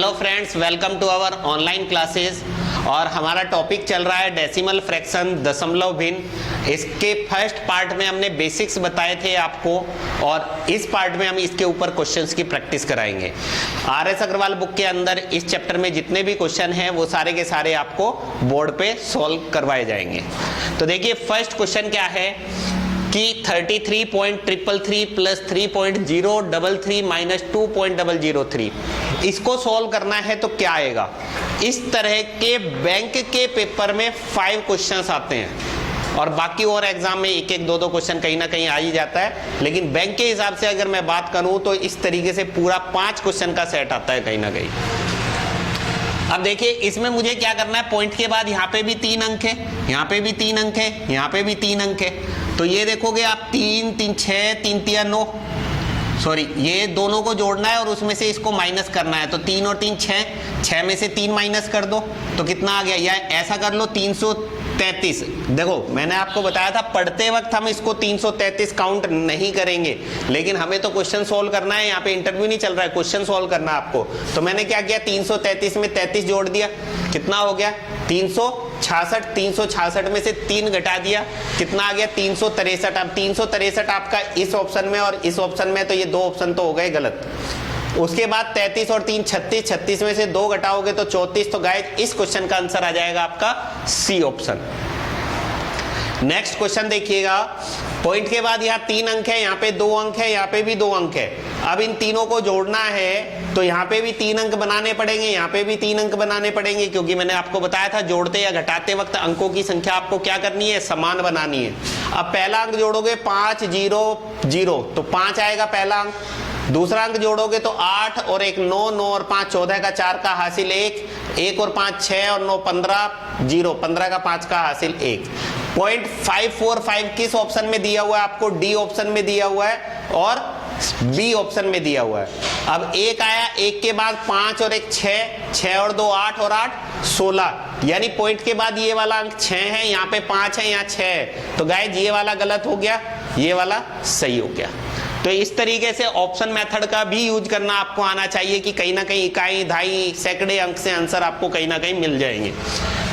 Hello friends, welcome to our online classes. और हमारा topic चल रहा है डेसिमल फ्रैक्शन, दशमलव भिन्न। इसके फर्स्ट पार्ट में हमने बेसिक्स बताए थे आपको, और इस पार्ट में हम इसके ऊपर क्वेश्चंस की प्रैक्टिस कराएंगे। आर.एस. अग्रवाल बुक के अंदर इस चैप्टर में जितने भी क्वेश्चन हैं वो सारे के सारे आपको बोर्ड पे सॉल्व करवाए जाएंगे। तो देखिए फर्स्ट क्वेश्चन क्या है कि 33.333 प्लस 3.033 माइनस 2.003 इसको सॉल्व करना है तो क्या आएगा। इस तरह के बैंक के पेपर में 5 क्वेश्चंस आते हैं, और बाकी और एग्जाम में एक एक दो दो क्वेश्चन कहीं ना कहीं आ ही जाता है, लेकिन बैंक के हिसाब से अगर मैं बात करूं तो इस तरीके से पूरा 5 क्वेश्चन का सेट आता है कहीं ना कहीं। अब देखिए इसमें मुझे क्या करना है, पॉइंट के बाद यहाँ पे भी 3 अंक है, यहाँ पे भी 3 अंक है, यहाँ पे भी 3 अंक है। तो ये देखोगे आप 3 3 6 3 3 9, सॉरी ये दोनों को जोड़ना है और उसमें से इसको माइनस करना है। तो 3 और 3 6, 6 में से 3 माइनस कर दो तो कितना आ गया, या ऐसा कर लो 333। देखो मैंने आपको बताया था पढ़ते वक्त हम इसको 333 काउंट नहीं करेंगे, लेकिन हमें तो क्वेश्चन सॉल्व करना है, यहाँ पे इंटरव्यू नहीं चल रहा है, क्वेश्चन सॉल्व करना है आपको। तो मैंने क्या किया, 333 में 33 जोड़ दिया, कितना हो गया 366। 366 में से 3 घटा दिया, कितना आ गया 363। अब 363 आपका इस ऑप्शन में और इस ऑप्शन में, तो ये 2 ऑप्शन तो हो गए गलत। उसके बाद 33 और 3 36, 36 में से 2 घटाओगे तो 34। तो गाइस इस क्वेश्चन का आंसर आ जाएगा आपका सी ऑप्शन। नेक्स्ट क्वेश्चन देखिएगा, पॉइंट के बाद यहाँ 3 अंक है, यहाँ पे 2 अंक है, यहाँ पे भी 2 अंक है। अब इन तीनों को जोड़ना है तो यहाँ पे भी 3 अंक बनाने पड़ेंगे, यहाँ पे भी 3 अंक बनाने पड़ेंगे, क्योंकि मैंने आपको बताया था जोड़ते या घटाते वक्त अंकों की संख्या आपको क्या करनी है, समान बनानी है। अब पहला अंक जोड़ोगे 5 0 0, तो 5 आएगा पहला अंक। दूसरा अंक जोड़ोगे तो 8 और 1 9, 9 और 5 14 का 4 का हासिल 1, 1 और 5 6 और 9 15, 0 15 का 5 का हासिल 1। 0.545 किस ऑप्शन में दिया हुआ है आपको, डी ऑप्शन में दिया हुआ है और बी ऑप्शन में दिया हुआ है। अब 1 आया, 1 के बाद 5 और 1 6, 6 और 2 8 और 8 16, यानी पॉइंट के बाद ये वाला अंक 6 है, यहाँ पे 5 है, यहाँ 6 है। तो गाइस ये वाला गलत हो गया, ये वाला सही हो गया। तो इस तरीके से ऑप्शन मेथड का भी यूज करना आपको आना चाहिए कि कहीं ना कहीं इकाई दहाई सैकड़े अंक से आंसर आपको कहीं ना कहीं मिल जाएंगे।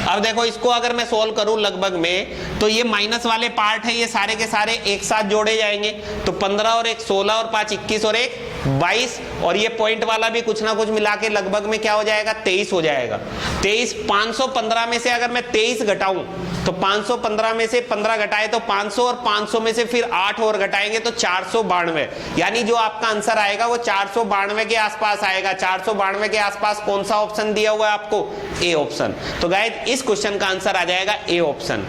अब देखो इसको अगर मैं सोल्व करूं लगभग में, तो ये माइनस वाले पार्ट है, ये सारे के सारे एक साथ जोड़े जाएंगे। तो 15 और 1 16 और 5 21 और 1 22, और ये पॉइंट वाला भी कुछ ना कुछ मिला के लगभग में क्या हो जाएगा, 23 हो जाएगा। 23 515 में से अगर मैं 23 घटाऊं तो 515 में से 15 घटाए तो 500, और 500 में से फिर 8 और घटाएंगे तो 492, यानी जो आपका आंसर आएगा वो 492 के आसपास आएगा। 492 के आसपास कौन सा ऑप्शन दिया हुआ है आपको, ए ऑप्शन। तो गाइस इस क्वेश्चन का आंसर आ जाएगा ए ऑप्शन।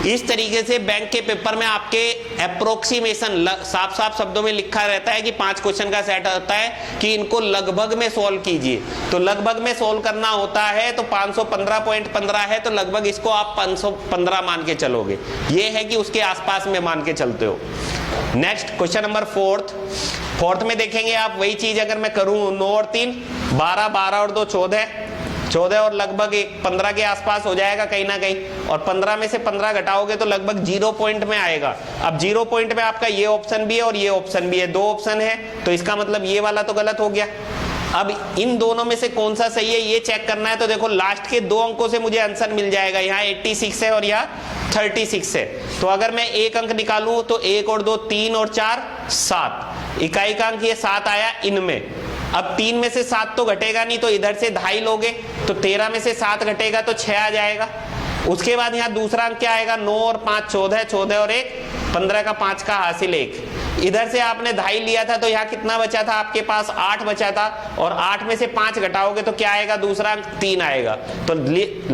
इस तरीके से बैंक के पेपर में आपके अप्रोक्सीमेशन साफ साफ शब्दों में लिखा रहता है कि 5 क्वेश्चन का सेट होता है कि इनको लगभग में सॉल्व कीजिए। तो लगभग में सॉल्व करना होता है तो 515.15 है, तो लगभग इसको आप 515 मान के चलोगे, ये है कि उसके आसपास में मान के चलते हो। नेक्स्ट क्वेश्चन नंबर फोर्थ में देखेंगे आप वही चीज अगर मैं करूं, 9 और 3 12, 12 और 2 14 और लगभग 15 के आसपास हो जाएगा कहीं ना कहीं, और 15 में से 15 घटाओगे तो लगभग 0 पॉइंट में आएगा। अब 0 पॉइंट में आपका ये ऑप्शन भी है और ये ऑप्शन भी है, 2 ऑप्शन है, तो इसका मतलब ये वाला तो गलत हो गया। अब इन दोनों में से कौन सा सही है ये चेक करना है। तो देखो लास्ट के 2 अंकों से मुझे आंसर मिल जाएगा, यहाँ 86 है और यहाँ 36 है। तो अगर मैं 1 अंक निकालूं तो 1 और 2 3 और 4 7, इकाई का अंक ये 7 आया इनमें। अब 3 में से 7 तो घटेगा नहीं, तो इधर से 2.5 लोगे तो 13 में से 7 घटेगा तो 6 आ जाएगा। उसके बाद यहाँ दूसरा अंक क्या आएगा, 9 और 5 14, 14 और 1 15 का 5 का हासिल 1। इधर से आपने 2.5 लिया था तो यहाँ कितना बचा था आपके पास, 8 बचा था, और 8 में से 5 घटाओगे तो क्या आएगा, दूसरा अंक 3 आएगा। तो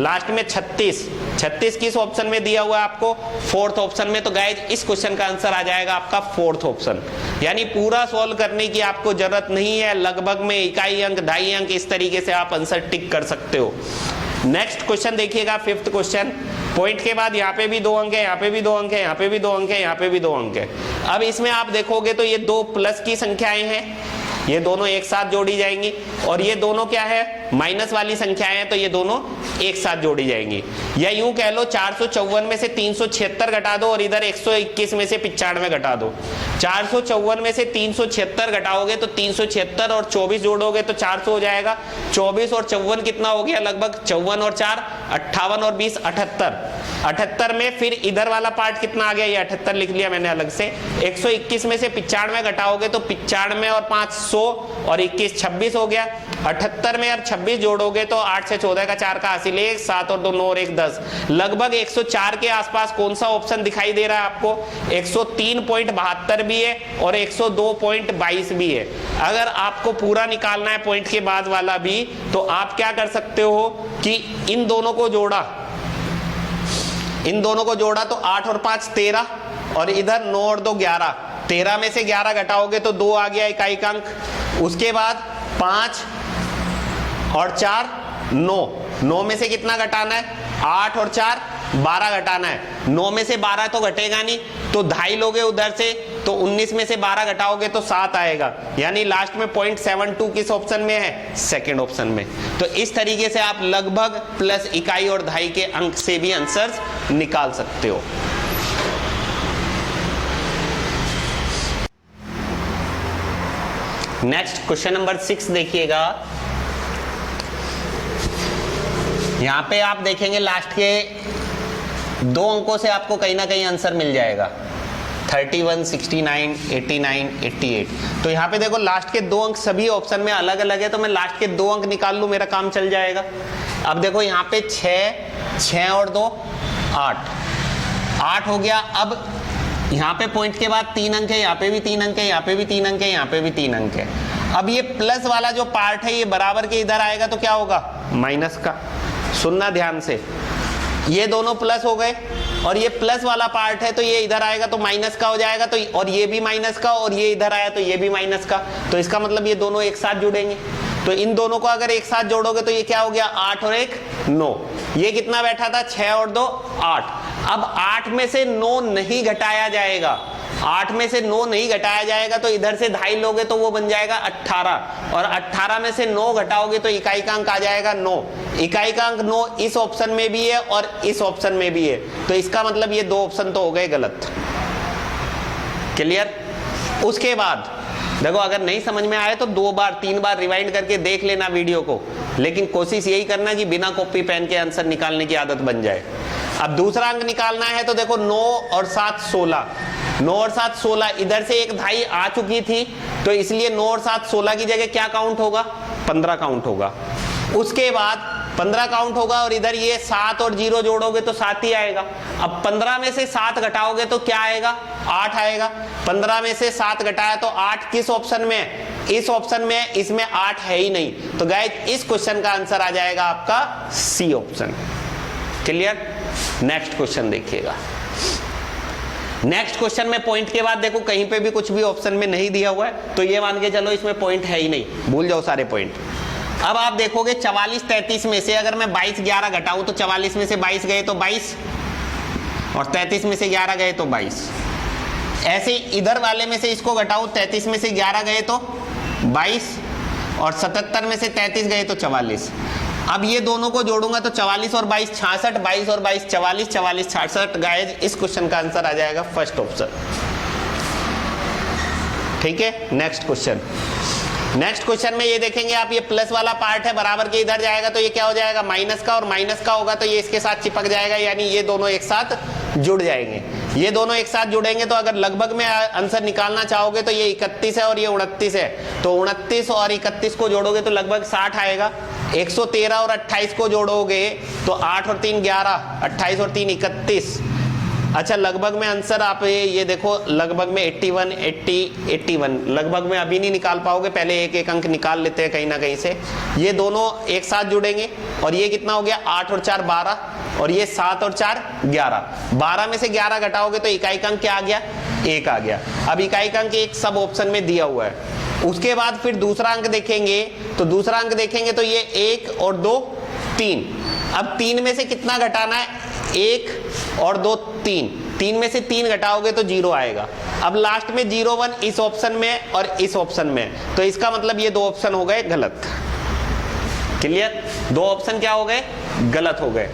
लास्ट में 36 किस ऑप्शन में दिया हुआ है आपको, 4th ऑप्शन में। तो गाइज इस क्वेश्चन का आंसर आ जाएगा आपका 4th ऑप्शन, यानी पूरा सॉल्व करने की आपको जरूरत नहीं है, लगभग में इकाई अंक 2.5 अंक इस तरीके से आप आंसर टिक कर सकते हो। नेक्स्ट क्वेश्चन देखिएगा, 5th क्वेश्चन। पॉइंट के बाद यहाँ पे भी 2 अंक है, यहाँ पे भी 2 अंक है, यहाँ पे भी 2 अंक है, यहाँ पे भी 2 अंक है। अब इसमें आप देखोगे तो ये 2 प्लस की संख्याएं हैं, ये दोनों एक साथ जोड़ी जाएंगी, और ये दोनों क्या है, माइनस वाली संख्याएं हैं तो ये दोनों एक साथ जोड़ी जाएंगी। या यूं कह लो 454 में से 376 घटा दो और इधर 121 में से 95 घटा दो। 454 में से 376 घटाओगे तो 376 और 24 जोड़ोगे तो 400 हो जाएगा। 24 और 54 कितना हो गया, लगभग 54 और 4 58 और 20 78। 78 में फिर इधर वाला पार्ट कितना आ गया, ये 78 लिख लिया मैंने अलग से। 121 में से 95 घटाओगे तो 95 और 5 100 और 21 26 हो गया। 78 में अब 26 जोड़ोगे तो 8 से 14 का 4 का हासिल 1 7 और 2 9 और 1 10। लगभग 104 के आसपास कौन सा ऑप्शन दिखाई दे रहा है आपको, 103.72 भी है और 102.22 भी है। अगर आपको पूरा निकालना है पॉइंट के बाद वाला भी तो आप क्या कर सकते हो कि इन दोनों को जोड़ा, इन दोनों को जोड़ा तो 8 और 5 13 और इधर 9 और 2 11। 13 में से 11 घटाओगे तो 2 आ गया इकाई का अंक। उसके बाद 5 और 4 9। 9 में से कितना घटाना है, 8 और 4 12 घटाना है। 9 में से 12 तो घटेगा नहीं तो 2.5 लोगे उधर से तो 19 में से 12 घटाओगे तो 7 आएगा। यानी लास्ट में 0.72 किस ऑप्शन में है, सेकंड ऑप्शन में। तो इस तरीके से आप लगभग प्लस इकाई और 2.5 के अंक से भी आंसर्स निकाल सकते हो। नेक्स्ट क्वेश्चन नंबर 6 देखिएगा। यहां पे आप देखेंगे लास्ट के 2 अंकों से आपको कहीं ना कहीं आंसर मिल जाएगा, 31 69 89 88। तो यहाँ पे देखो लास्ट के 2 अंक सभी ऑप्शन में अलग अलग है तो मैं लास्ट के 2 अंक निकाल लूँ, मेरा काम चल जाएगा। अब देखो यहाँ पे 6 और 2 8 हो गया। अब यहाँ पे पॉइंट के बाद 3 अंक है, यहाँ पे भी 3 अंक है, यहाँ पे भी 3 अंक है, यहाँ पे भी 3 अंक है। अब ये प्लस वाला जो पार्ट है ये बराबर के इधर आएगा तो क्या होगा, माइनस का। सुनना ध्यान से, ये दोनों प्लस हो गए और ये प्लस वाला पार्ट है तो ये इधर आएगा तो माइनस का हो जाएगा। तो और ये भी माइनस का और ये इधर आया तो ये भी माइनस का। तो इसका मतलब ये दोनों एक साथ जुड़ेंगे। तो इन दोनों को अगर एक साथ जोड़ोगे तो ये क्या हो गया, 8 और 1 9। ये कितना बैठा था, 6 और 2 8। अब 8 में से 9 नहीं घटाया जाएगा, 8 में से 9 नहीं घटाया जाएगा तो इधर से 2.5 लोगे तो वो बन जाएगा 18 और 18 में से 9 घटाओगे तो इकाई का अंक आ जाएगा 9। इकाई का अंक 9 इस ऑप्शन में भी है और इस ऑप्शन में भी है। तो इसका मतलब ये 2 ऑप्शन तो हो गए गलत। क्लियर। उसके बाद देखो अगर नहीं समझ में आए तो 2 बार 3 बार रिवाइंड करके देख लेना वीडियो को, लेकिन कोशिश यही करना कि बिना कॉपी पेन के आंसर निकालने की आदत बन जाए। अब दूसरा अंक निकालना है तो देखो 9 और 7 16। 9 और 7 16, इधर से एक 2.5 आ चुकी थी तो इसलिए 9 और 7 16 की जगह क्या काउंट होगा, 15 काउंट होगा। उसके बाद 15 काउंट होगा और इधर ये 7 और 0 जोड़ोगे तो 7 ही आएगा। अब 15 में से 7 घटाओगे तो क्या आएगा, 8 आएगा। 15 में से 7 घटाया तो 8 किस ऑप्शन में है, इस ऑप्शन में है, इसमें 8 है ही नहीं। तो गाइस इस क्वेश्चन का आंसर आ जाएगा आपका c option. Clear. Next question देखिएगा। नेक्स्ट क्वेश्चन में पॉइंट के बाद देखो कहीं पे भी कुछ भी ऑप्शन में नहीं दिया हुआ है तो ये मान के चलो इसमें पॉइंट है ही नहीं, भूल जाओ सारे पॉइंट। अब आप देखोगे 44 33 में से अगर मैं 22 11 घटाऊं तो 44 में से 22 गए तो 22 और 33 में से 11 गए तो 22। ऐसे इधर वाले में से इसको घटाऊं, 33 में से 11 गए तो 22 और 77 में से 33 गए तो 44। अब ये दोनों को जोड़ूंगा तो 44 और 22 66, 22 और 22 44, 44 66। गाइस इस क्वेश्चन का आंसर आ जाएगा फर्स्ट ऑप्शन। ठीक है। Next question. नेक्स्ट क्वेश्चन में ये देखेंगे आप, ये प्लस वाला पार्ट है बराबर के इधर जाएगा तो ये क्या हो जाएगा, माइनस का, और माइनस का होगा तो ये इसके साथ चिपक जाएगा, यानी ये दोनों एक साथ जुड़ जाएंगे। ये दोनों एक साथ जुड़ेंगे तो अगर लगभग में आंसर निकालना चाहोगे तो ये 31 है और ये 29 है। तो 29 और 31 को जोड़ोगे तो लगभग 60 आएगा। 113 और 28 को जोड़ोगे तो 8 और 3 11, 28 और 3 31। अच्छा लगभग में आंसर आप ये देखो लगभग में 81 80 81 लगभग में अभी नहीं निकाल पाओगे, पहले एक एक अंक निकाल लेते हैं कहीं ना कहीं से। ये दोनों एक साथ जुड़ेंगे और ये कितना हो गया, 8 और 4 12 और ये 7 और 4 11। 12 में से 11 घटाओगे तो इकाई का अंक क्या आ गया, 1 आ गया। अब इकाई का अंक एक सब ऑप्शन में दिया हुआ है। उसके बाद फिर दूसरा अंक देखेंगे तो दूसरा अंक देखेंगे तो ये 1 और 2 3। अब 3 में से कितना घटाना है, 1 और 2 3। 3 में से 3 घटाओगे तो 0 आएगा। अब लास्ट में 0 1 इस ऑप्शन में और इस ऑप्शन में, तो इसका मतलब ये दो ऑप्शन हो गए गलत। क्लियर? दो ऑप्शन क्या हो गए? गलत हो गए।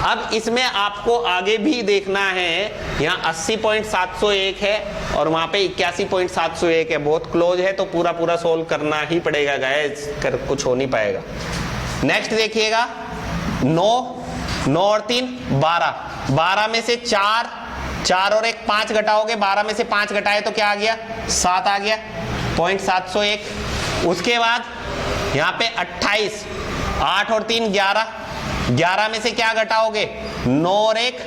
अब इसमें आपको आगे भी देखना है, यहाँ 80.701 है और वहां पे 81.701 है, बहुत क्लोज है, तो पूरा पूरा सोल्व करना ही पड़ेगा गाइस, कर कुछ हो नहीं पाएगा। नेक्स्ट देखिएगा, 9 और 3 12, 12 में से 4 और 1 5 घटाओगे, 12 में से 5 घटाए तो क्या आ गया? 7 आ गया, 0.701। उसके बाद यहाँ पे 28, 8 और 3 11, 11 में से क्या घटाओगे? 9 और 1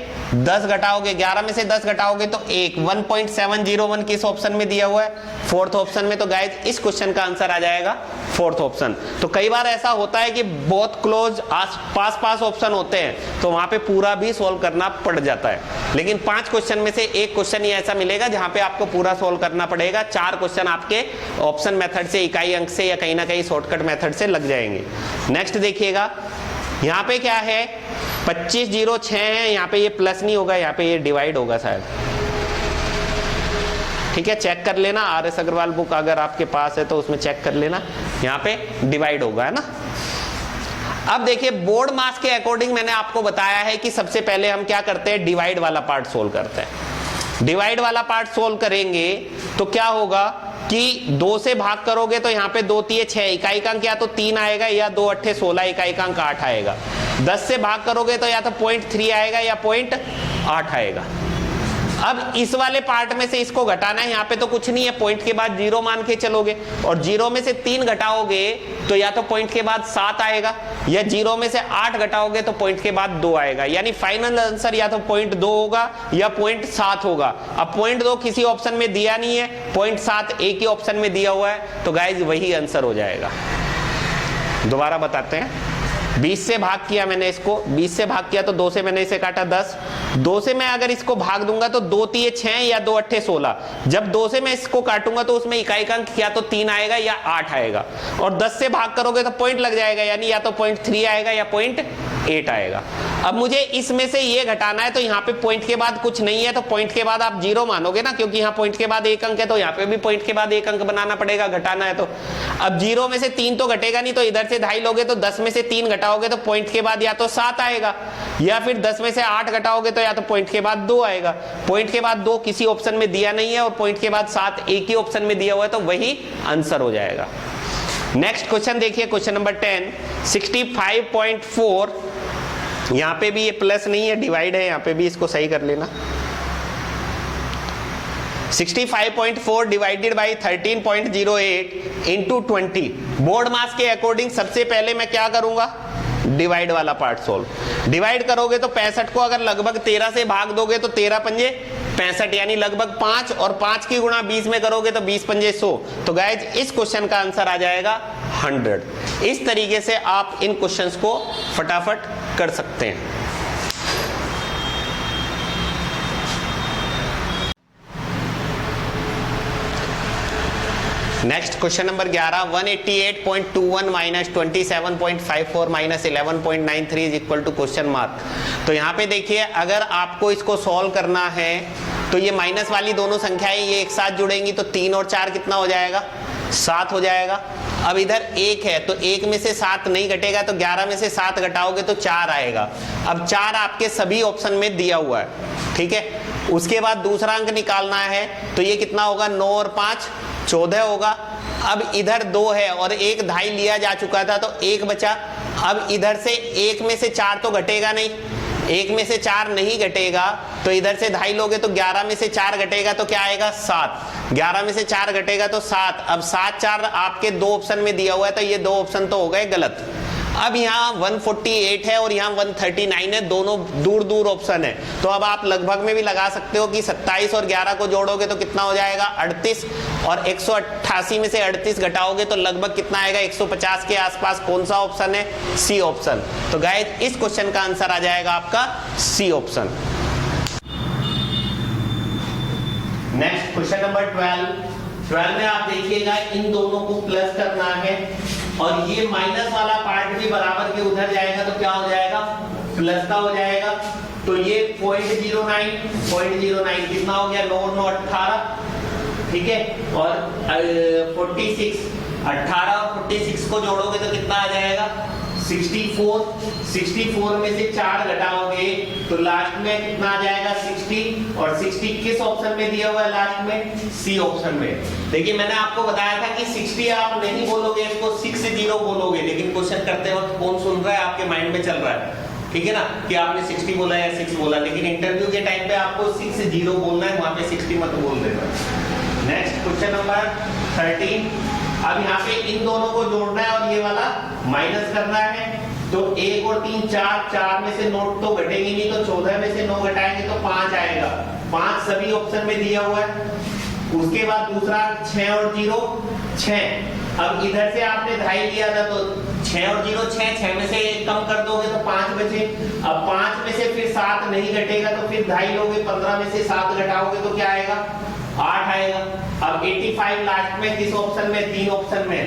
10 घटाओगे, 11 में से 10 घटाओगे तो 1.701 किस ऑप्शन में दिया हुआ है? फोर्थ ऑप्शन में। तो गाइज इस क्वेश्चन का आंसर आ जाएगा फोर्थ ऑप्शन। तो कई बार ऐसा होता है कि बहुत क्लोज पास ऑप्शन होते हैं तो वहां पे पूरा भी सोल्व करना पड़ जाता है, लेकिन 5 क्वेश्चन में से एक क्वेश्चन ही ऐसा मिलेगा जहां पे आपको पूरा सोल्व करना पड़ेगा। 4 क्वेश्चन आपके ऑप्शन मेथड से, इकाई अंक से या कहीं ना कहीं शॉर्टकट मेथड से लग जाएंगे। नेक्स्ट देखिएगा, यहाँ पे क्या है? 2506 है, यहाँ पे ये प्लस नहीं होगा, यहाँ पे ये डिवाइड होगा शायद। ठीक है, चेक कर लेना, RS अग्रवाल बुक अगर आपके पास है तो उसमें चेक कर लेना, यहाँ पे डिवाइड होगा, है ना। अब देखिए, बोर्ड मास के अकॉर्डिंग मैंने आपको बताया है कि सबसे पहले हम क्या करते हैं? डिवाइड वाला पार्ट सोल्व करते हैं। डिवाइड वाला पार्ट सोल्व करेंगे तो क्या होगा कि 2 से भाग करोगे तो यहाँ पे 2 3 6 इकाई का अंक या तो 3 आएगा या 2 8 16 इकाई का अंक 8 आएगा। 10 से भाग करोगे तो या तो 0.3 आएगा या 0.8 आएगा। अब इस वाले पार्ट में से इसको घटाना है, यहाँ पे तो कुछ नहीं है, पॉइंट के बाद 0 मान के चलोगे और 0 में से 3 घटाओगे तो या तो पॉइंट के बाद 7 आएगा या 0 में से 8 घटाओगे तो पॉइंट के बाद 2 आएगा। यानी फाइनल आंसर या तो 0.2 होगा या 0.7 होगा। अब 0.2 किसी ऑप्शन में दिया नहीं है, 0.7 एक ही ऑप्शन में दिया हुआ है, तो गाइज वही आंसर हो जाएगा। दोबारा बताते हैं, 20 से भाग किया मैंने इसको, 20 से भाग किया तो 2 से मैंने इसे काटा 10, 2 से मैं अगर इसको भाग दूंगा तो 2 3 6 या 2 8 16। जब 2 से मैं इसको काटूंगा तो उसमें इकाई का अंक या तो 3 आएगा या 8 आएगा, और 10 से भाग करोगे तो पॉइंट लग जाएगा, यानी या तो 0.3 आएगा या 0.8 आएगा। अब मुझे इसमें से ये घटाना है, तो यहाँ पे पॉइंट के बाद कुछ नहीं है तो पॉइंट के बाद आप 0 मानोगे ना, क्योंकि यहाँ पॉइंट के बाद 1 अंक है तो यहाँ पे भी पॉइंट के बाद 1 अंक बनाना पड़ेगा, घटाना है तो। अब 0 में से 3 तो घटेगा नहीं, तो इधर से 2.5 लोगे तो 10 में से 3 घटाओगे तो पॉइंट के बाद या तो 7 आएगा या फिर 10 में से 8 घटाओगे तो या तो पॉइंट के बाद 2 आएगा। पॉइंट के बाद 2 किसी ऑप्शन में दिया नहीं है और पॉइंट के बाद 7 एक ही ऑप्शन में दिया हुआ है, तो वही आंसर हो जाएगा। नेक्स्ट क्वेश्चन देखिए, क्वेश्चन नंबर 10, 65.4, यहाँ पे भी ये प्लस नहीं है, डिवाइड है, यहाँ पे भी इसको सही कर लेना। 65.4 डिवाइडेड बाई 13.08 इंटू 20। बोर्ड मास के अकॉर्डिंग सबसे पहले मैं क्या करूंगा? डिवाइड वाला पार्ट सोल्व। डिवाइड करोगे तो 65 को अगर लगभग 13 से भाग दोगे तो 13 पंजे 65, यानी लगभग 5, और 5 की गुणा 20 में करोगे तो 20 पंजे 100। तो गाइज इस क्वेश्चन का आंसर आ जाएगा 100। इस तरीके से आप इन क्वेश्चंस को फटाफट कर सकते हैं। Next question number 11, 188.21 minus 27.54 minus 11.93 is equal to question mark. तो यहाँ पे देखिए, अगर आपको इसको सॉल्व करना है तो ये माइनस वाली दोनों संख्याएं ये एक साथ जुड़ेंगी तो 3 और 4 कितना हो जाएगा? 7 हो जाएगा। अब इधर 1 है तो 1 में से 7 नहीं घटेगा, तो 11 में से 7 घटाओगे तो 4 आएगा। अब 4 आपके सभी ऑप्शन में दिया हुआ है, ठीक है। उसके बाद दूसरा अंक निकालना है तो ये कितना होगा? 9 और 5 14 होगा। अब इधर 2 है और 1 2.5 लिया जा चुका था तो 1 बचा। अब इधर से 1 में से 4 तो घटेगा नहीं, 1 में से 4 नहीं घटेगा तो इधर से 2.5 लोगे तो 11 में से 4 घटेगा तो क्या आएगा? 7। 11 में से 4 घटेगा तो 7। अब 7 4 आपके 2 ऑप्शन में दिया हुआ है तो ये 2 ऑप्शन तो हो गए गलत। अब यहाँ 148 है और यहाँ 139 है, दोनों दूर दूर ऑप्शन है, तो अब आप लगभग में भी लगा सकते हो कि 27 और 11 को जोड़ोगे तो कितना हो जाएगा? 38, और 188 में से 38 घटाओगे तो लगभग कितना आएगा? 150 के आसपास। कौन सा ऑप्शन है? C option. तो गाइस इस क्वेश्चन का आंसर आ जाएगा आपका c option. Next question number 12 में आप देखिएगा, इन दोनों को प्लस करना है और ये माइनस वाला पार्ट भी बराबर के उधर जाएगा तो क्या हो जाएगा? प्लस का हो जाएगा। तो ये 0.09 कितना हो गया? 9 9 18, ठीक है, और 46, 18 और 46 को जोड़ोगे तो कितना आ जाएगा? 64 में से 4 घटाओगे तो लास्ट में कितना आ जाएगा 60, और 60 किस ऑप्शन में दिया हुआ है लास्ट में, सी ऑप्शन में। देखिए मैंने आपको बताया था कि 60 आप नहीं बोलोगे, इसको 60 बोलोगे, लेकिन क्वेश्चन करते वक्त कौन सुन रहा है, आपके माइंड में चल रहा है, ठीक है ना, कि आपने 60 बोला या 6 बोला, लेकिन इंटरव्यू के टाइम पे आपको 60 बोलना है, वहां पे 60 मत बोल देना। Next question number 13। अब यहाँ पे इन दोनों को जोड़ना है और ये वाला माइनस करना है। तो 1 और 3 4 में से 9 तो घटेंगे नहीं, तो 14 में से 9 घटाएंगे तो 5 आएगा। 5 सभी ऑप्शन में दिया हुआ है। उसके बाद दूसरा 6 और 0 6। अब इधर से आपने 2.5 लिया था, तो 6 और 0 6 में से 1 कम कर दोगे तो 5 बचे। अब 5 में से फिर 7 नहीं घटेगा तो फिर 2.5 लोगे, 15 में से 7 घटाओगे तो क्या आएगा, 8 आएगा। अब 85 लास्ट में किस ऑप्शन में, 3 ऑप्शन में।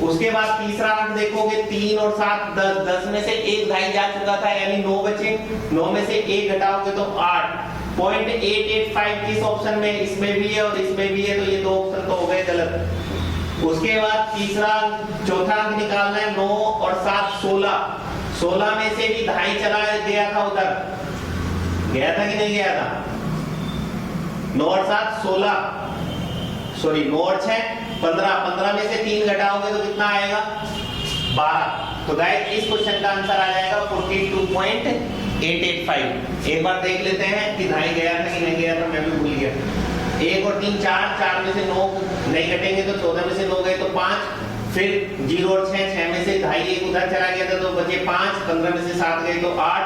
उसके बाद तीसरा अंक देखोगे 3 और 7 10, 10 में से 1 2.5 जा चुका था, यानी 9 बचे। 9 में से 1 घटाओगे तो 8। 0.885 किस ऑप्शन में, इसमें भी है और इसमें भी है, तो ये 2 ऑप्शन तो हो गए गलत। उसके बाद तीसरा चौथा अंक निकालना है, 9 और 7 16। 16 में से भी 2.5 चला गया था, उधर गया था कि नहीं गया था, 9 और 7 16, सॉरी 9 और 6 15। 15 में से 3 घटाओगे तो कितना आएगा, 12। तो गाइस इस क्वेश्चन का आंसर आ जाएगा 42.885। एक बार देख लेते हैं कि 2.5 गया था कि नहीं गया था, मैं भी भूल गया। 1 और 3 4 में से 9 नहीं घटेंगे तो 14 में से 9 गए तो 5। फिर 0 और 6 में से 2.5 एक उधर चला गया था तो बचे 5। 15 में से 7 गए तो 8।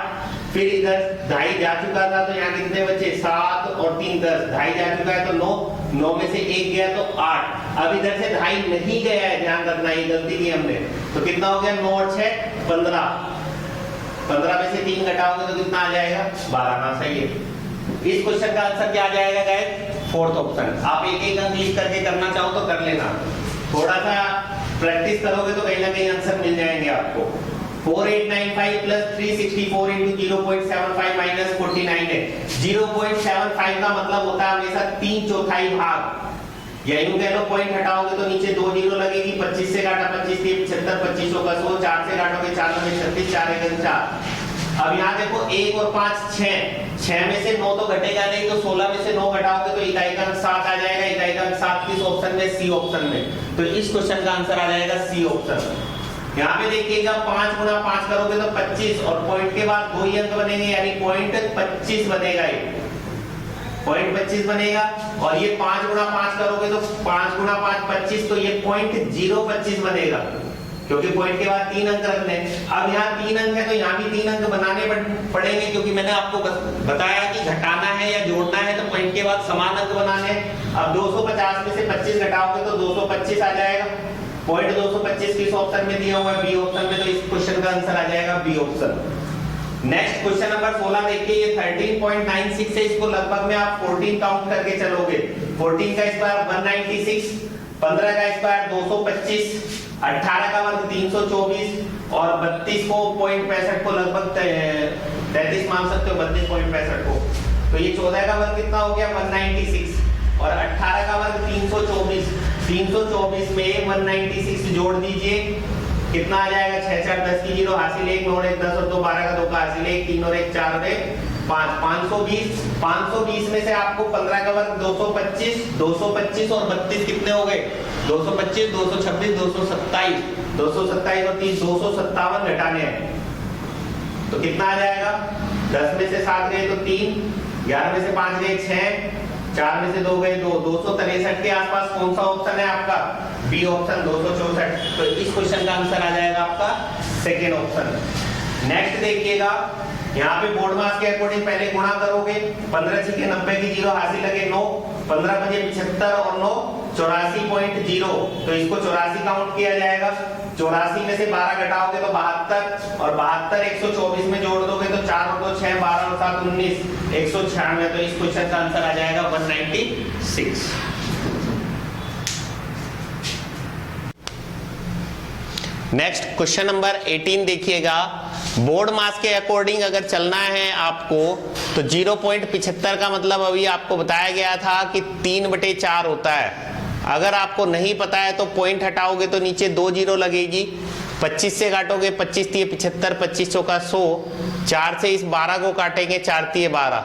फिर इधर 2.5 जा चुका था तो यहाँ कितने बचे, 7 और 3 10। 2.5 जा चुका है तो 9। 9 में से 1 गया तो 8। अब इधर से 2.5 नहीं गया है, ध्यान रखना, ये गलती की हमने। तो कितना हो गया, 9 और 6 15। 15 में से 3 घटाओगे तो कितना आ जाएगा, 12। हाँ सही है। इस क्वेश्चन का आंसर क्या आ जाएगा गाइस, फोर्थ ऑप्शन। आप एक एक अंक लिख करके करना चाहो तो कर लेना, थोड़ा सा प्रैक्टिस करोगे तो कहीं ना कहीं आंसर मिल जाएंगे आपको। 4895 प्लस 364 इंटू 0.75 माइनस 49 है। 0.75 का मतलब होता है हमेशा 3/4 भाग, या यूं कह लो पॉइंट हटाओगे तो नीचे 2 जीरो लगेगी। 25 से काटा 25 3 75, 25 का 100, 4 से काटोगे 4 में 36, 4 1 4। अब यहाँ देखो 1 और 5 6 में से 9 तो घटेगा नहीं, तो 16 में से 9 घटाओगे तो इकाई का अंक 7 आ जाएगा। इकाई का अंक 7 किस ऑप्शन में, सी ऑप्शन में। तो इस क्वेश्चन का आंसर आ जाएगा सी ऑप्शन। यहाँ पे देखिएगा 5 गुना 5 करोगे तो 25, और पॉइंट के बाद 2 ही अंक बनेंगे, यानी पॉइंट 25 बनेगा। ये पॉइंट 25 बनेगा। और ये 5 गुना 5 करोगे तो 5 गुना 5 25, तो ये पॉइंट 025 बनेगा, क्योंकि पॉइंट के बाद 3 अंक रखने। अब यहाँ 3 अंक है तो यहाँ भी 3 अंक बनाने पड़ेंगे, क्योंकि मैंने आपको बताया कि घटाना है या जोड़ना है तो पॉइंट के बाद समान अंक बनाने। अब 250 में से 25 घटाओगे तो 225 आ जाएगा। पॉइंट 225 किस ऑप्शन में दिया हुआ है, बी ऑप्शन में। तो इस क्वेश्चन का आंसर आ जाएगा b option. Next question number 16 देखिए, ये 13.96 है, इसको लगभग में आप 14 काउंट करके चलोगे। 14 का स्क्वायर 196, 15 का स्क्वायर 225, 18 का वर्ग 324, और 32 को 0.65 को लगभग 33 मान सकते हो, 32.65 को। तो ये 14 का वर्ग कितना हो गया, 196, और 18 का वर्ग 324। 324 में 196 जोड़ दीजिए, कितना आ जाएगा, 6 4 10 की 0 हासिल 1 9 1 10 और 2 12 का 2 का हासिल 1 3 और 1 4 और 1 5 520। 520 में से आपको 15 का वर्ग 225, 225 और 32 कितने हो गए, 225 226 227, 227 और 30 257 घटाने हैं, तो कितना आ जाएगा, 10 में से 7 गए तो 3, 11 में से 5 गए 6, 4 में से 2 गए 2, 263 के आसपास कौन सा ऑप्शन है आपका, बी ऑप्शन 264। तो इस क्वेश्चन का आंसर आ जाएगा आपका सेकेंड ऑप्शन। नेक्स्ट देखिएगा, यहाँ पे बोर्ड मास के अकॉर्डिंग पहले गुणा करोगे, 15 6 के 90 की 0 हासिल लगे 9, 15 बजे 75 और 9 84.0, तो इसको 84 काउंट किया जाएगा। 84 में से 12 घटाओगे तो 72, और 72 124 में जोड़ दोगे तो 4 और 2 6, 12 और 7 19, 196। तो इस क्वेश्चन का आंसर आ जाएगा 196। नेक्स्ट क्वेश्चन नंबर 18 देखिएगा, बोर्ड मास के अकॉर्डिंग अगर चलना है आपको तो 0.75 का मतलब अभी आपको बताया गया था कि 3/4 होता है। अगर आपको नहीं पता है तो पॉइंट हटाओगे तो नीचे 2 जीरो लगेगी, 25 से काटोगे 25 तिये 75, 25 चौका 100, 4 से इस 12 को काटेंगे, 4 तिये 12,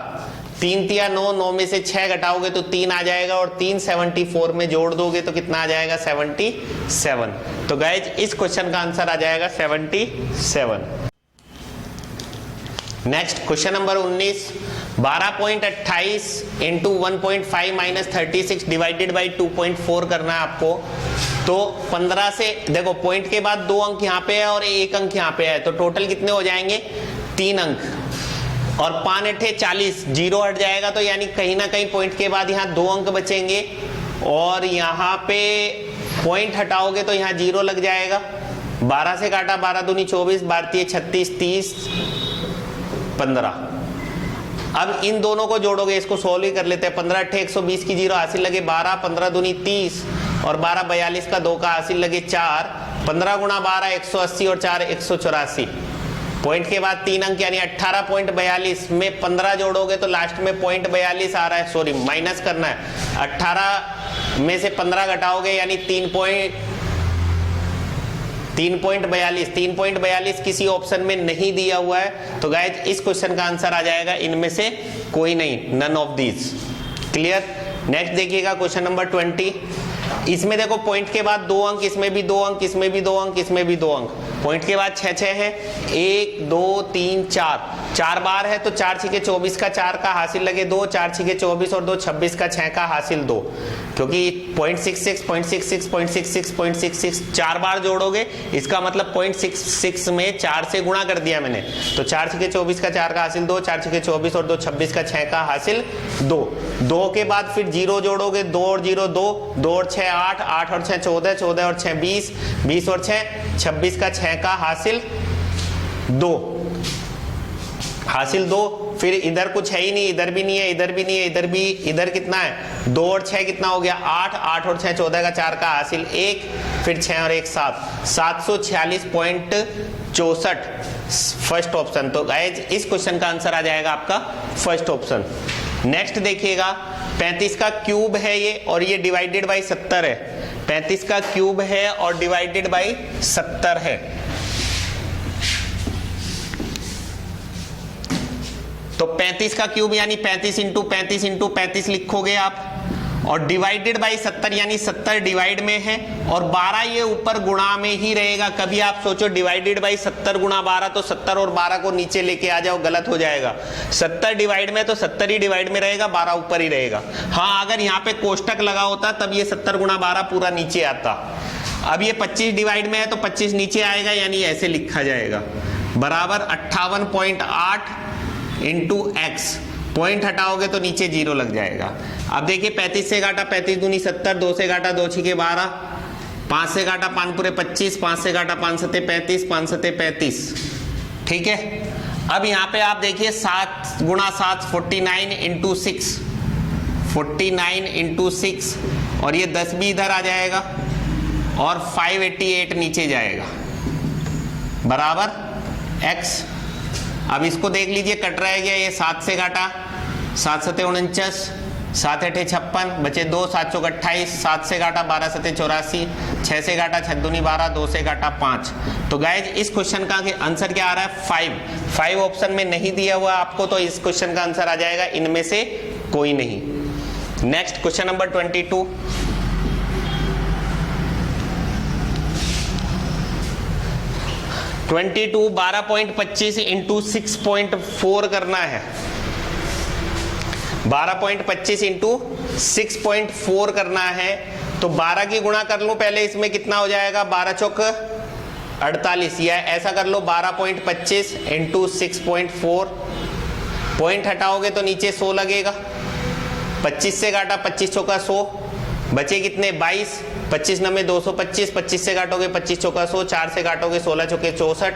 3 तिया 9, 9 में से 6 घटाओगे तो 3 आ जाएगा, और 3 74 में जोड़ दोगे तो कितना आ जाएगा 77। तो गाइज इस क्वेश्चन का आंसर आ जाएगा 77। Next question number 19, 12.28 into 1.5 minus 36 divided by 2.4 करना है आपको। तो 15 से देखो पॉइंट के बाद 2 अंक यहाँ पे है और 1 अंक यहाँ पे है, तो टोटल कितने हो जाएंगे 3 अंक, और 5 अठे 40, 0 हट जाएगा, तो यानी कहीं ना कहीं पॉइंट के बाद यहाँ 2 अंक बचेंगे, और यहाँ पे पॉइंट हटाओगे तो यहाँ 0 लग जाएगा। 12 से काटा 12 दूनी 24, 12 36, 30, 15। अब इन दोनों को जोड़ोगे, इसको सोल्व ही कर लेते हैं। 15 अठे 120 की 0 हासिल लगे 12, 15 दूनी 30, और 12 42 का 2 का हासिल लगे 4, 15 गुणा 12 180, और 4 184। पॉइंट के बाद 3 अंक यानी 18.42 में 15 जोड़ोगे तो लास्ट में 0.42 आ रहा है, सॉरी माइनस करना है। 18 में से 15 घटाओगे यानी 3.42 किसी ऑप्शन में नहीं दिया हुआ है, तो गाइज इस क्वेश्चन का आंसर आ जाएगा इनमें से कोई नहीं, none of these. Clear. Next देखिएगा क्वेश्चन नंबर 20। इसमें देखो पॉइंट के बाद 2 अंक, इसमें भी 2 अंक, इसमें भी 2 अंक, इसमें भी 2 अंक। पॉइंट के बाद 6 6 है, 1 2 3 4 बार है, तो 4 6 24 का 4 का हासिल लगे 2, 4 6 24 और 2 26 का 6 का हासिल 2, क्योंकि 0.66 0.66 0.66 0.66 4 बार जोड़ोगे, इसका मतलब 0.66 में 4 से गुणा कर दिया मैंने, तो 4 6 24 का 4 का हासिल 2, 4 6 24 और 2 26 का 6 का हासिल 2। 2 के बाद फिर 0 जोड़ोगे, 2 और 0 2, 2 और 6 8, 8 और 6 14, 14 और 6 20, 20 और 6 26 का 6 का हासिल 2, हासिल 2। फिर इधर कुछ है ही नहीं, इधर भी नहीं है, इधर भी नहीं है, इधर भी, इधर कितना है 2 और 6 कितना हो गया 8, 8 और 6 14 का 4 का हासिल 1, फिर 6 और 1 7, 746.64 फर्स्ट ऑप्शन। तो गाइज इस क्वेश्चन का आंसर आ जाएगा आपका फर्स्ट ऑप्शन। नेक्स्ट देखिएगा 35 का क्यूब है ये, और ये डिवाइडेड बाई 70 है। 35 का क्यूब है और डिवाइडेड बाई 70 है, तो 35 का क्यूब यानी 35 इंटू 35 इंटू 35 लिखोगे आप, और डिवाइडेड बाई 70 यानी 70 डिवाइड में है, और 12 ये ऊपर गुणा में ही रहेगा। कभी आप सोचो डिवाइडेड बाई 70 गुणा 12, तो 70 और 12 को नीचे लेके आ जाओ, गलत हो जाएगा। 70 डिवाइड में तो 70 ही डिवाइड में रहेगा, 12 ऊपर ही रहेगा। हाँ, अगर यहाँ पे कोष्टक लगा होता तब ये 70 गुणा 12 पूरा नीचे आता। अब ये 25 डिवाइड में है तो 25 नीचे आएगा, यानी ऐसे लिखा जाएगा, बराबर 58.8 इंटू एक्स। पॉइंट हटाओगे तो नीचे 0 लग जाएगा। अब देखिए 35 से काटा 35 दूनी 70, 2 से काटा 2 छिके 12, 5 से काटा 5 पूरे 25, 5 से काटा 5 सते 35, 5 सते 35। ठीक है। अब यहाँ पे आप देखिए 7 गुणा 7 49 इंटू 6, 49 इंटू 6, और ये 10 भी इधर आ जाएगा, और 588 नीचे जाएगा, बराबर x। अब इसको देख लीजिए, कट रहा है क्या, ये 7 से काटा, 7 सते 49, 7 अठे 56, बचे 2, 7 चौक 28, 7 से काटा 12 सते 84, 6 से काटा 6 दूनी 12, 2 से काटा 5। तो गाइज इस क्वेश्चन का आंसर क्या आ रहा है 5 ऑप्शन में नहीं दिया हुआ आपको, तो इस क्वेश्चन का आंसर आ जाएगा इनमें से कोई नहीं। Next question number 22। 12.25 इंटू 6.4 करना है। 12.25 इंटू 6.4 करना है, तो 12 की गुणा कर लूं पहले, इसमें कितना हो जाएगा 12 चौक 48, या ऐसा कर लो 12.25 इंटू 6.4। पॉइंट हटाओगे तो नीचे 100 लगेगा, 25 से काटा 25 चौका 100, बचे कितने 22, 25 नंबे 225, 25 से काटोगे 25 चौका 100, 4 से काटोगे 16 चौके 64,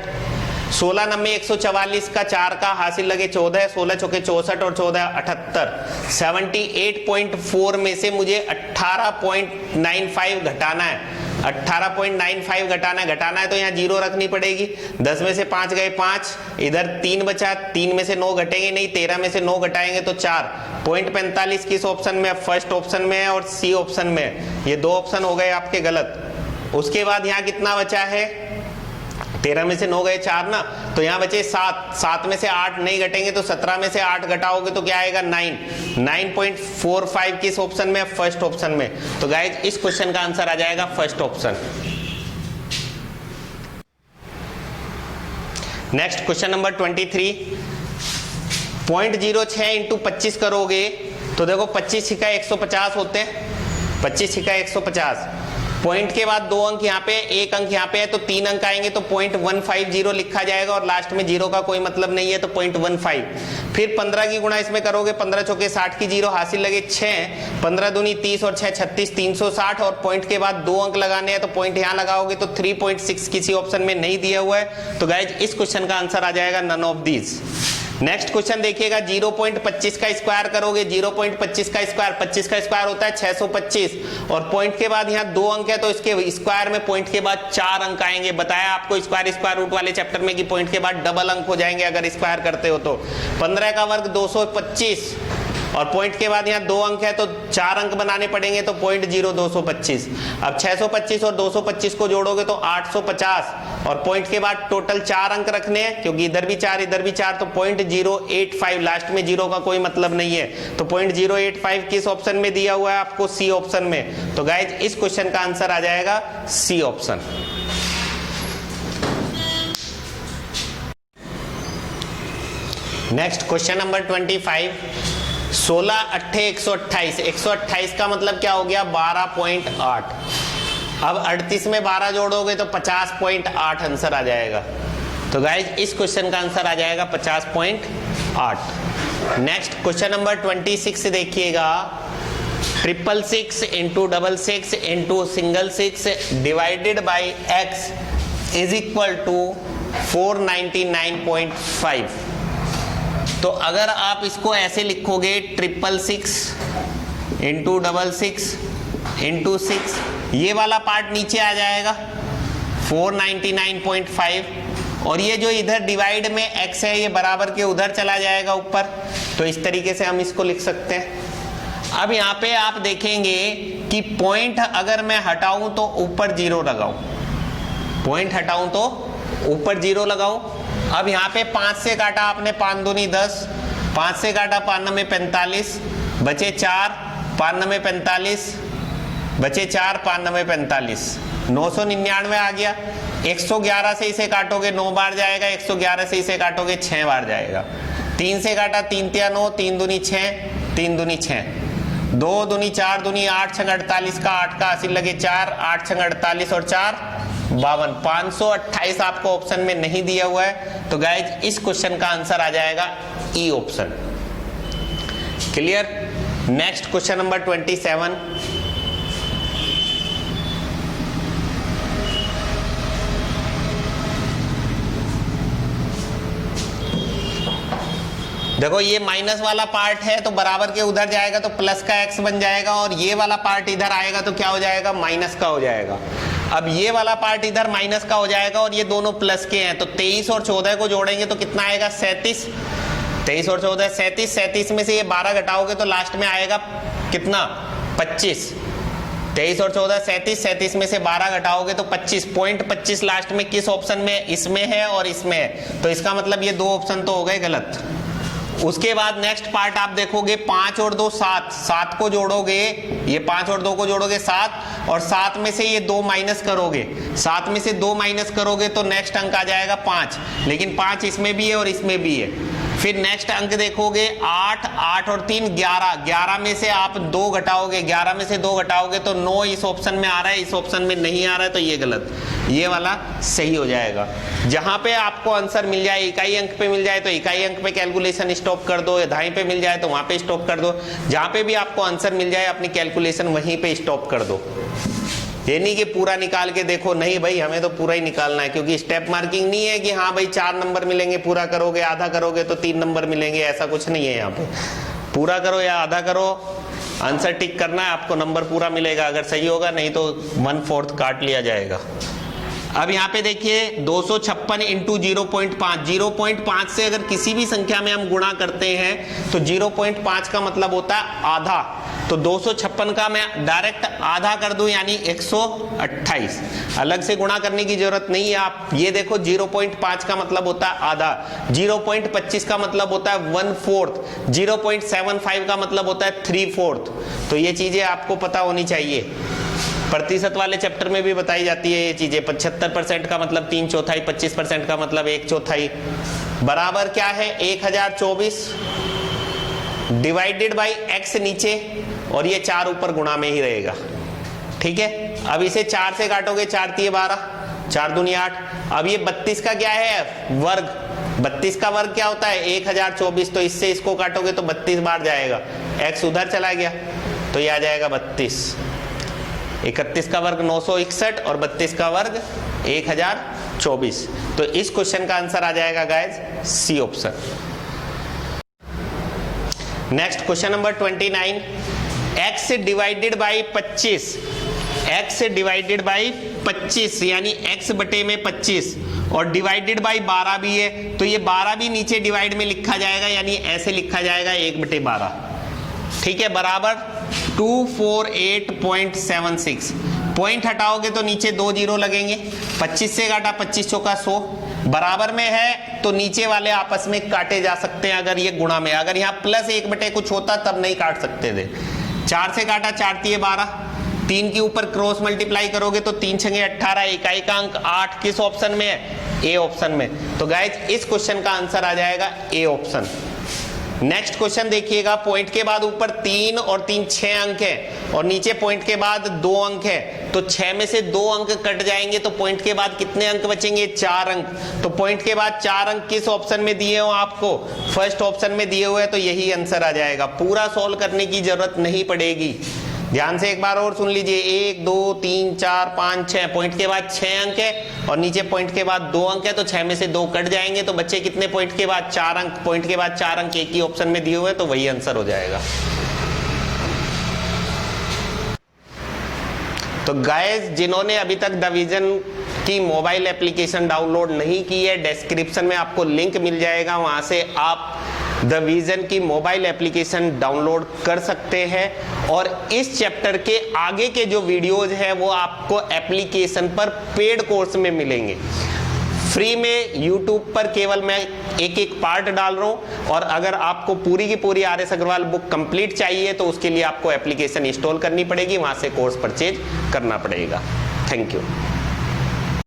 16 नंबे 144 का 4 का हासिल लगे 14, 16 चौके 64 और 14 78, 78.4 में से मुझे 18.95 घटाना है। 18.95 घटाना है तो यहाँ 0 रखनी पड़ेगी। 10 में से 5 गए 5, इधर 3 बचा, 3 में से 9 घटेंगे नहीं, 13 में से 9 घटाएंगे तो 4। 0.45 किस ऑप्शन में, फर्स्ट ऑप्शन में है और सी ऑप्शन में है। ये 2 ऑप्शन हो गए आपके गलत। उसके बाद यहाँ कितना बचा है 13 में से 9 गए 4 ना, तो यहाँ बचे 7, 7 में से 8 नहीं घटेंगे तो 17 में से 8 घटाओगे तो क्या आएगा 9, 9.45 किस ऑप्शन में? फर्स्ट ऑप्शन में। तो गाइज इस क्वेश्चन का आंसर आ जाएगा first option. Next question number 23, 0.06 into 25 करोगे तो देखो 25 छिका 150 होते हैं, 25 छिका 150, पॉइंट के बाद 2 अंक यहाँ पे, 1 अंक यहाँ पे है तो 3 अंक आएंगे तो 0.150 लिखा जाएगा और लास्ट में 0 का कोई मतलब नहीं है तो 0.15। फिर 15 की गुणा इसमें करोगे, 15 चौके 60 की 0 हासिल लगे 6, 15 दूनी 30 और 6 36, 360 और पॉइंट के बाद 2 अंक लगाने हैं तो पॉइंट यहाँ लगाओगे तो 3.6 किसी ऑप्शन में नहीं दिया हुआ है। तो गाइज इस क्वेश्चन का आंसर आ जाएगा none of these. Next question देखिएगा, 0.25 का स्क्वायर करोगे, 0.25 का स्क्वायर, 25 का स्क्वायर होता है 625 और पॉइंट के बाद यहाँ 2 अंक है तो इसके स्क्वायर में पॉइंट के बाद 4 अंक आएंगे। बताया आपको स्क्वायर रूट वाले चैप्टर में कि पॉइंट के बाद डबल अंक हो जाएंगे अगर स्क्वायर करते हो तो। 15 का वर्ग 225 और पॉइंट के बाद यहाँ 2 अंक है तो 4 अंक बनाने पड़ेंगे तो 0.0225। अब 625 और 225 को जोड़ोगे तो 850 और पॉइंट के बाद टोटल 4 अंक रखने हैं क्योंकि इधर भी 4 इधर भी 4 तो 0.085, लास्ट में 0 का कोई मतलब नहीं है तो 0.085 किस ऑप्शन में दिया हुआ है आपको? सी ऑप्शन में। तो गाइज इस क्वेश्चन का आंसर आ जाएगा c option. Next question number 25, 16 अट्ठे 128, 128 का मतलब क्या हो गया? 12.8। अब 38 में 12 जोड़ोगे तो 50.8 आंसर आ जाएगा। तो गाइज इस क्वेश्चन का आंसर आ जाएगा 50.8। नेक्स्ट क्वेश्चन नंबर 26 देखिएगा, 666 into 66 into single 6 divided by x is equal to 499.5। तो अगर आप इसको ऐसे लिखोगे 666 इंटू 66 इंटू 6, ये वाला पार्ट नीचे आ जाएगा 499.5 और ये जो इधर डिवाइड में x है ये बराबर के उधर चला जाएगा ऊपर। तो इस तरीके से हम इसको लिख सकते हैं। अब यहाँ पे आप देखेंगे कि पॉइंट अगर मैं हटाऊं तो ऊपर 0 लगाऊं, पॉइंट हटाऊं तो ऊपर 0 लगाऊं। अब यहाँ पे 5 से काटा आपने, 5 दूनी 10, 5 से काटा 5 में 45, बचे 4, 5 में 45, बचे 4, 5 में 45, 999 आ गया। 111 से इसे काटोगे 9 बार जाएगा, 111 से इसे काटोगे 6 बार जाएगा। 3 से काटा 3 तिया 9, 3 दूनी 6, 3 दूनी 6, 2 दूनी 4 दूनी 8, 6 48 का 8 का हासिल लगे 4, 8 6 48 और 4 52, 528 आपको ऑप्शन में नहीं दिया हुआ है। तो गाइज इस क्वेश्चन का आंसर आ जाएगा E option. Clear. Next question number 27, देखो ये माइनस वाला पार्ट है तो बराबर के उधर जाएगा तो प्लस का x बन जाएगा और ये वाला पार्ट इधर आएगा तो क्या हो जाएगा? माइनस का हो जाएगा। अब ये वाला पार्ट इधर माइनस का हो जाएगा और ये दोनों प्लस के हैं तो 23 और 14 को जोड़ेंगे तो कितना आएगा? 37। 23 और 14 37, 37 में से ये 12 घटाओगे तो लास्ट में आएगा कितना? 25। 23 और 14 37, 37 में से 12 घटाओगे तो 25, 25 लास्ट में किस ऑप्शन में? इसमें है और इसमें है। तो इसका मतलब ये 2 ऑप्शन तो हो गए गलत। उसके बाद नेक्स्ट पार्ट आप देखोगे 5 और 2 7, 7 को जोड़ोगे, ये 5 और 2 को जोड़ोगे 7 और 7 में से ये 2 माइनस करोगे, 7 में से 2 माइनस करोगे तो नेक्स्ट अंक आ जाएगा 5, लेकिन 5 इसमें भी है और इसमें भी है। फिर नेक्स्ट अंक देखोगे 8, 8 और 3 11, 11 में से आप 2 घटाओगे, 11 में से 2 घटाओगे तो 9 इस ऑप्शन में आ रहा है, इस ऑप्शन में नहीं आ रहा है तो ये गलत, ये वाला सही हो जाएगा। जहां पे आपको आंसर मिल जाए, इकाई अंक पे मिल जाए तो इकाई अंक पे कैलकुलेशन स्टॉप कर दो, धाई पे मिल जाए तो वहां पे स्टॉप कर दो, जहां पे भी आपको आंसर मिल जाए अपनी कैलकुलेशन वहीं पे स्टॉप कर दो। ये नहीं कि पूरा निकाल के देखो, नहीं भाई हमें तो पूरा ही निकालना है, क्योंकि स्टेप मार्किंग नहीं है कि हाँ भाई 4 नंबर मिलेंगे, पूरा करोगे आधा करोगे तो 3 नंबर मिलेंगे, ऐसा कुछ नहीं है। यहाँ पे पूरा करो या आधा करो, आंसर टिक करना है, आपको नंबर पूरा मिलेगा अगर सही होगा, नहीं तो 1/4 काट लिया जाएगा। अब यहाँ पे देखिए 256 इंटू 0.5, 0.5 से अगर किसी भी संख्या में हम गुणा करते हैं तो 0.5 का मतलब होता है आधा, तो 256 का मैं डायरेक्ट आधा कर दूं यानी 128, अलग से गुणा करने की जरूरत नहीं है। आप ये देखो 0.5 का मतलब होता है आधा, 0.25 का मतलब होता है 1/4, 0.75 का मतलब होता है 3/4। तो ये चीजें आपको पता होनी चाहिए, प्रतिशत वाले चैप्टर में भी बताई जाती है ये चीजें। 75% का मतलब 3/4, 25% का मतलब 1/4, बराबर क्या है 1024 डिवाइडेड बाई x नीचे, और ये 4 ऊपर गुणा में ही रहेगा। ठीक है, अब इसे 4 से काटोगे, 4 तिये 12, 4 दूनी 8। अब ये 32 का क्या है वर्ग, 32 का वर्ग क्या होता है 1024, तो इससे इसको काटोगे तो 32 बार जाएगा, x उधर चला गया तो ये आ जाएगा 32। 31 का वर्ग 961 और 32 का वर्ग 1024। तो इस क्वेश्चन का आंसर आ जाएगा guys c option. Next question number 29, x divided by 25, x divided by 25 यानी x बटे में 25 और डिवाइडेड बाई 12 भी है, तो ये 12 भी नीचे डिवाइड में लिखा जाएगा, यानी ऐसे लिखा जाएगा 1/12। ठीक है, बराबर 248.76। पॉइंट हटाओगे तो नीचे 2 जीरो लगेंगे, 25 से काटा 25 चौका 100, बराबर में है तो नीचे वाले आपस में काटे जा सकते हैं अगर ये गुणा में। अगर यहाँ +1 बटे कुछ होता तब नहीं काट सकते थे। 4 से काटा 4 तिये 12, 3 के ऊपर क्रॉस मल्टीप्लाई करोगे तो 3 छंगे 18, इकाई का अंक 8 किस ऑप्शन में है, ए ऑप्शन में। तो गाइज इस क्वेश्चन का आंसर आ जाएगा ए ऑप्शन। नेक्स्ट क्वेश्चन देखिएगा, पॉइंट के बाद ऊपर 3 और 3 6 अंक है और नीचे पॉइंट के बाद 2 अंक है, तो 6 में से 2 अंक कट जाएंगे तो पॉइंट के बाद कितने अंक बचेंगे 4 अंक। तो पॉइंट के बाद 4 अंक किस ऑप्शन में दिए हो आपको, फर्स्ट ऑप्शन में दिए हुए, तो यही आंसर आ जाएगा। पूरा सॉल्व करने की जरूरत नहीं पड़ेगी, ध्यान से एक बार और सुन लीजिए। 1 2 3 4 5 6, पॉइंट के बाद 6 अंक है और नीचे पॉइंट के बाद 2 अंक है, तो 6 में से 2 कट जाएंगे तो बच्चे कितने पॉइंट के बाद 4 अंक। पॉइंट के बाद 4 अंक एक ही ऑप्शन में दिए हुए, तो वही आंसर हो जाएगा। तो गाइस जिन्होंने अभी तक द विजन की मोबाइल एप्लीकेशन डाउनलोड नहीं की है, डिस्क्रिप्शन में आपको लिंक मिल जाएगा, वहां से आप द विजन की मोबाइल एप्लीकेशन डाउनलोड कर सकते हैं। और इस चैप्टर के आगे के जो वीडियोज हैं वो आपको एप्लीकेशन पर पेड कोर्स में मिलेंगे। फ्री में यूट्यूब पर केवल मैं एक पार्ट डाल रहा हूं, और अगर आपको पूरी की पूरी RS अग्रवाल बुक कंप्लीट चाहिए तो उसके लिए आपको एप्लीकेशन इंस्टॉल करनी पड़ेगी, वहां से कोर्स परचेज करना पड़ेगा। Thank you.